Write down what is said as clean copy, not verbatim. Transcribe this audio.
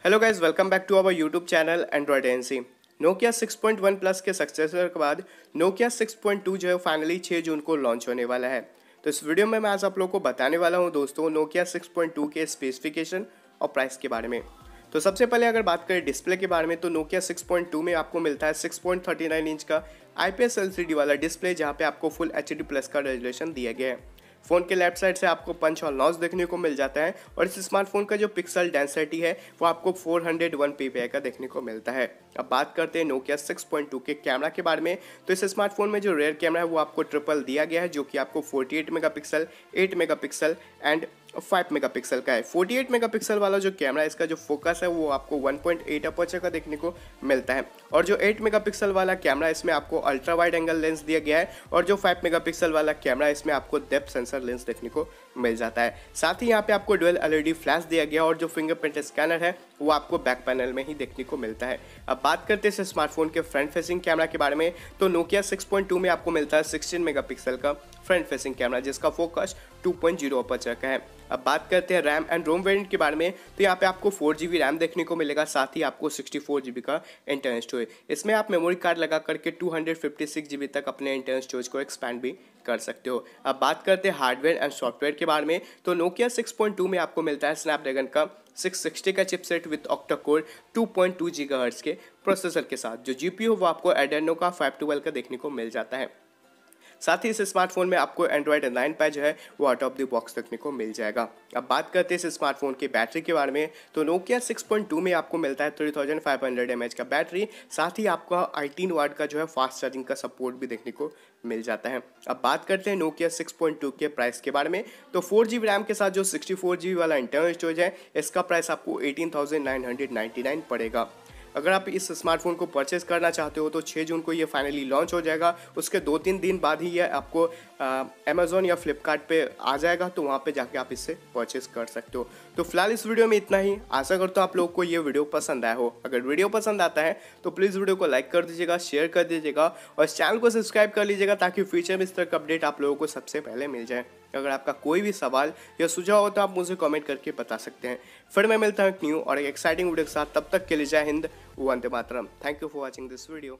Hello guys, welcome back to our YouTube channel Android NC. Nokia 6.1 plus के successor के बाद Nokia 6.2 जो है फाइनली 6 जून को लॉन्च होने वाला है। तो इस वीडियो में मैं आज आप लोगों को बताने वाला हूं दोस्तों नोकिया 6.2 के स्पेसिफिकेशन और प्राइस के बारे में। तो सबसे पहले अगर बात करें डिस्प्ले के बारे में तो नोकिया 6.2 में आपको मिलता है 6.39 इंच का IPS LCD वाला डिस्प्ले, जहाँ पे आपको फुल HD प्लस का रेजोल्यूशन दिया गया है। फ़ोन के लेफ्ट साइड से आपको पंच और नॉच देखने को मिल जाता है और इस स्मार्टफोन का जो पिक्सल डेंसिटी है वो आपको 401 ppi का देखने को मिलता है। अब बात करते हैं नोकिया 6.2 के कैमरा के बारे में। तो इस स्मार्टफोन में जो रेयर कैमरा है वो आपको ट्रिपल दिया गया है, जो कि आपको 48 मेगापिक्सल, 8 मेगापिक्सल एंड 5 मेगापिक्सल का है। 48 मेगापिक्सल वाला जो कैमरा है इसका जो फोकस है वो आपको 1.8 अपर्चर का देखने को मिलता है, और जो 8 मेगापिक्सल वाला कैमरा है इसमें आपको अल्ट्रा वाइड एंगल लेंस दिया गया है, और जो 5 मेगापिक्सल वाला कैमरा है इसमें आपको डेप्थ सेंसर लेंस देखने को मिल जाता है। साथ ही यहाँ पे आपको डुअल LED फ्लैश दिया गया, और जो फिंगरप्रिंट स्कैनर है वो आपको बैक पैनल में ही देखने को मिलता है। अब बात करते हैं इस स्मार्टफोन के फ्रंट फेसिंग कैमरा के बारे में। तो नोकिया 6.2 में आपको मिलता है 16 मेगापिक्सल का फ्रंट फेसिंग कैमरा, जिसका फोकस 2.0 अपर्चर का है। अब बात करते हैं रैम एंड रोम वेरिएंट के बारे में। तो यहाँ पे आपको 4GB रैम देखने को मिलेगा, साथ ही आपको 64GB का इंटरनल स्टोरेज। इसमें आप मेमोरी कार्ड लगा करके 256GB तक अपने इंटरनल स्टोरेज को एक्सपैंड भी कर सकते हो। अब बात करते हैं हार्डवेयर एंड सॉफ्टवेयर के बारे में। तो नोकिया 6.2 में आपको मिलता है स्नैपड्रैगन का 660 का chipset with octa core 2.2 GHz के प्रोसेसर के साथ। जो GPU वो आपको एडेनो का 512 का देखने को मिल जाता है। साथ ही इस स्मार्टफोन में आपको एंड्रॉयड 9 पैच जो है वो आउट ऑफ द बॉक्स देखने को मिल जाएगा। अब बात करते हैं इस स्मार्टफोन की बैटरी के बारे में। तो नोकिया 6.2 में आपको मिलता है 3500 mAh का बैटरी, साथ ही आपको 18 वाट का जो है फास्ट चार्जिंग का सपोर्ट भी देखने को मिल जाता है। अब बात करते हैं नोकिया 6.2 के प्राइस के बारे में। तो 4GB रैम के साथ जो 64GB वाला इंटरनल स्टोरेज है इसका प्राइस आपको 18,999 पड़ेगा। अगर आप इस स्मार्टफोन को परचेस करना चाहते हो तो 6 जून को ये फाइनली लॉन्च हो जाएगा। उसके 2-3 दिन बाद ही ये आपको अमेज़ॉन या फ्लिपकार्ट पे आ जाएगा, तो वहाँ पे जाके आप इससे परचेस कर सकते हो। तो फिलहाल इस वीडियो में इतना ही। आशा करता हूँ आप लोगों को ये वीडियो पसंद आया हो। अगर वीडियो पसंद आता है तो प्लीज़ वीडियो को लाइक कर दीजिएगा, शेयर कर दीजिएगा और चैनल को सब्सक्राइब कर लीजिएगा, ताकि फ्यूचर में इस तरह का अपडेट आप लोगों को सबसे पहले मिल जाए। अगर आपका कोई भी सवाल या सुझाव हो तो आप मुझे कमेंट करके बता सकते हैं। फिर मैं मिलता हूँ एक न्यू और एक एक्साइटिंग वीडियो के साथ। तब तक के लिए जय हिंद, वंदे मातरम। Thank you for watching this video.